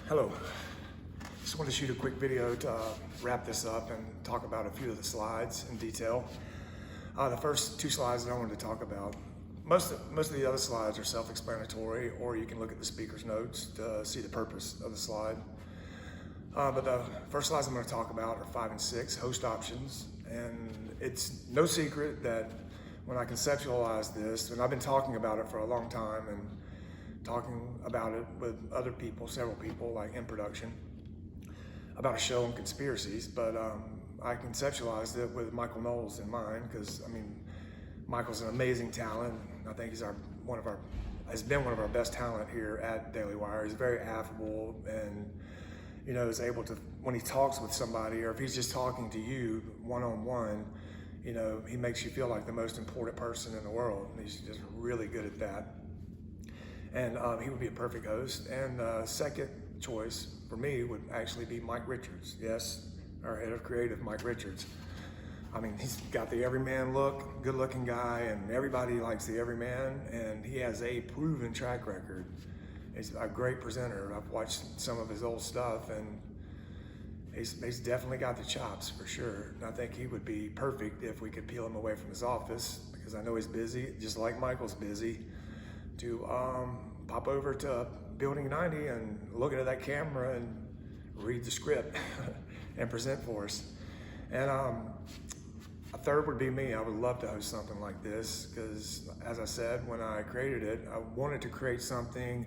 Hello. Just wanted to shoot a quick video to wrap this up and talk about a few of the slides in detail. The first two slides that I wanted to talk about, most of the other slides are self-explanatory, or you can look at the speaker's notes to see the purpose of the slide. But the first slides I'm going to talk about are 5 and 6, host options. And it's no secret that when I conceptualized this, and I've been talking about it for a long time and talking about it with other people, several people, like in production, about a show on conspiracies, but I conceptualized it with Michael Knowles in mind, because I mean, Michael's an amazing talent. I think he's has been one of our best talent here at Daily Wire. He's very affable, and is able to, when he talks with somebody, or if he's just talking to you one-on-one, he makes you feel like the most important person in the world. He's just really good at that. And he would be a perfect host. And second choice for me would actually be Mike Richards. Yes, our head of creative, Mike Richards. I mean, he's got the everyman look, good looking guy, and everybody likes the everyman, and he has a proven track record. He's a great presenter. I've watched some of his old stuff, and he's definitely got the chops for sure. And I think he would be perfect if we could peel him away from his office, because I know he's busy, just like Michael's busy, to pop over to Building 90 and look at that camera and read the script and present for us. And a third would be me. I would love to host something like this, because as I said, when I created it, I wanted to create something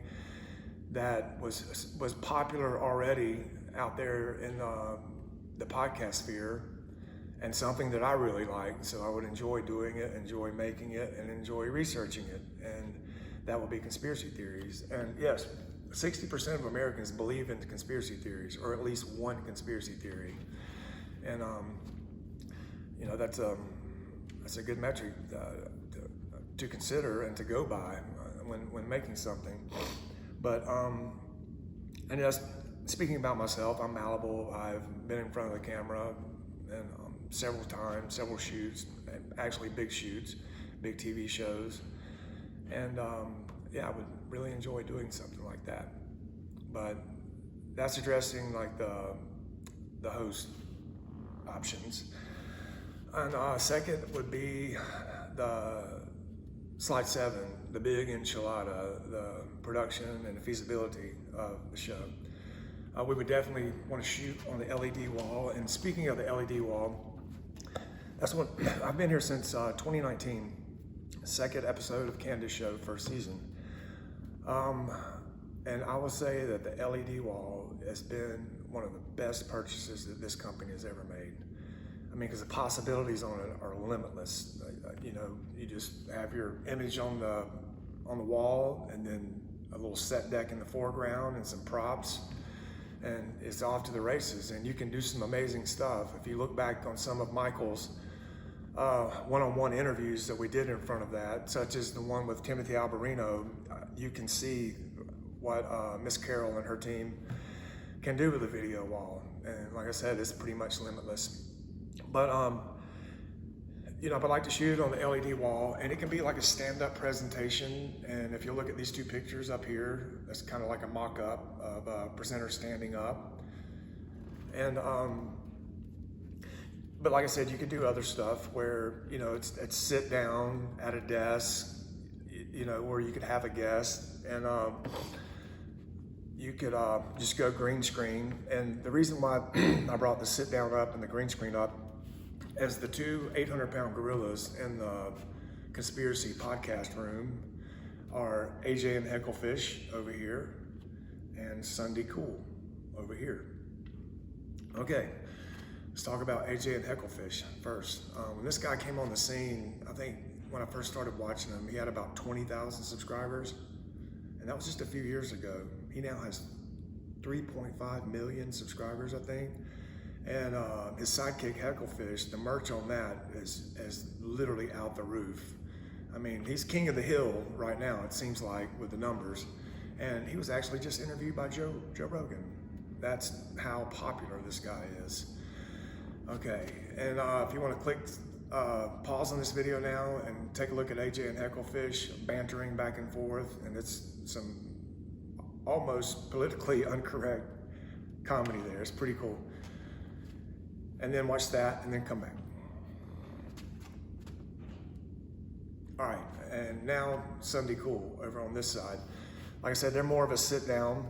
that was popular already out there in the podcast sphere, and something that I really like. So I would enjoy doing it, enjoy making it, and enjoy researching it. And that would be conspiracy theories. And yes, 60% of Americans believe in conspiracy theories, or at least one conspiracy theory. And that's a good metric to consider and to go by when making something. But and just speaking about myself, I'm malleable. I've been in front of the camera and several times, several shoots, actually big shoots, big TV shows. And yeah, I would really enjoy doing something like that. But that's addressing like the host options. And second would be the slide 7, the big enchilada, the production and the feasibility of the show. We would definitely want to shoot on the LED wall. And speaking of the LED wall, that's what I've been here since 2019. Second episode of Candace Show, first season. And I will say that the LED wall has been one of the best purchases that this company has ever made. I mean, because the possibilities on it are limitless. You just have your image on the wall, and then a little set deck in the foreground and some props, and it's off to the races. And you can do some amazing stuff. If you look back on some of Michael's one-on-one interviews that we did in front of that, such as the one with Timothy Alberino, you can see what Miss Carol and her team can do with a video wall. And like I said, it's pretty much limitless. But but I like to shoot on the LED wall, and it can be like a stand-up presentation. And if you look at these two pictures up here, that's kind of like a mock-up of a presenter standing up. And but like I said, you could do other stuff where, it's sit down at a desk, where you could have a guest, and you could just go green screen. And the reason why I brought the sit down up and the green screen up is the two 800-pound gorillas in the conspiracy podcast room are AJ and Hecklefish over here and Sunday Cool over here. Okay. Let's talk about AJ and Hecklefish first. When this guy came on the scene, I think when I first started watching him, he had about 20,000 subscribers. And that was just a few years ago. He now has 3.5 million subscribers, I think. And his sidekick, Hecklefish, the merch on that is literally out the roof. I mean, he's king of the hill right now, it seems like, with the numbers. And he was actually just interviewed by Joe Rogan. That's how popular this guy is. Okay, and if you want to click pause on this video now and take a look at AJ and Hecklefish bantering back and forth, and it's some almost politically incorrect comedy there. It's pretty cool. And then watch that and then come back. All right, and now Sunday Cool over on this side. Like I said, they're more of a sit down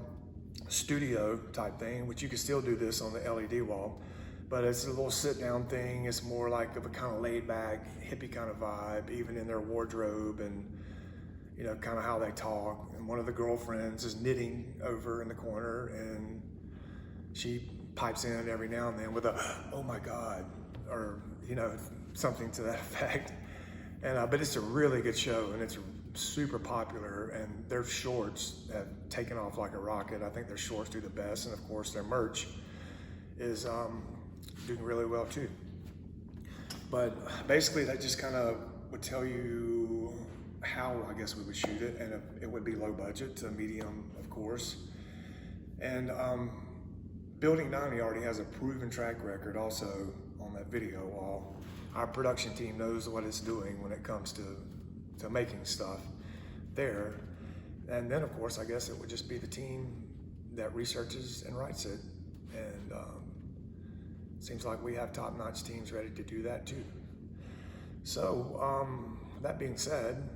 studio type thing, which you can still do this on the LED wall, but it's a little sit down thing. It's more like of a kind of laid back, hippie kind of vibe, even in their wardrobe and, you know, kind of how they talk. And one of the girlfriends is knitting over in the corner, and she pipes in every now and then with a, oh my God, or, you know, something to that effect. And but it's a really good show, and it's super popular, and their shorts have taken off like a rocket. I think their shorts do the best, and of course their merch is doing really well too. But basically that just kind of would tell you how I guess we would shoot it, and it would be low budget to medium, of course. And Building 90 already has a proven track record also on that video wall. Our production team knows what it's doing when it comes to making stuff there. And then of course, I guess it would just be the team that researches and writes it. And seems like we have top-notch teams ready to do that too. So that being said,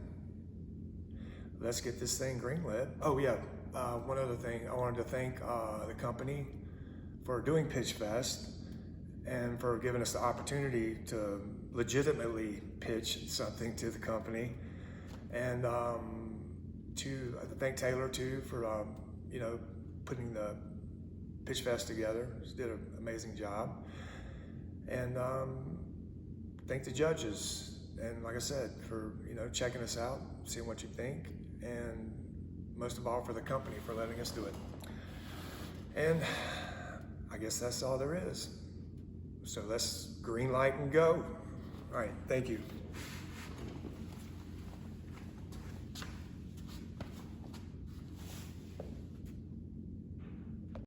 let's get this thing greenlit. Oh yeah, one other thing, I wanted to thank the company for doing Pitchfest and for giving us the opportunity to legitimately pitch something to the company. And to thank Taylor too for you know, putting the Pitchfest together. She did an amazing job. And thank the judges, and like I said, for, you know, checking us out, seeing what you think, and most of all for the company for letting us do it. And I guess that's all there is. So let's green light and go. All right, thank you.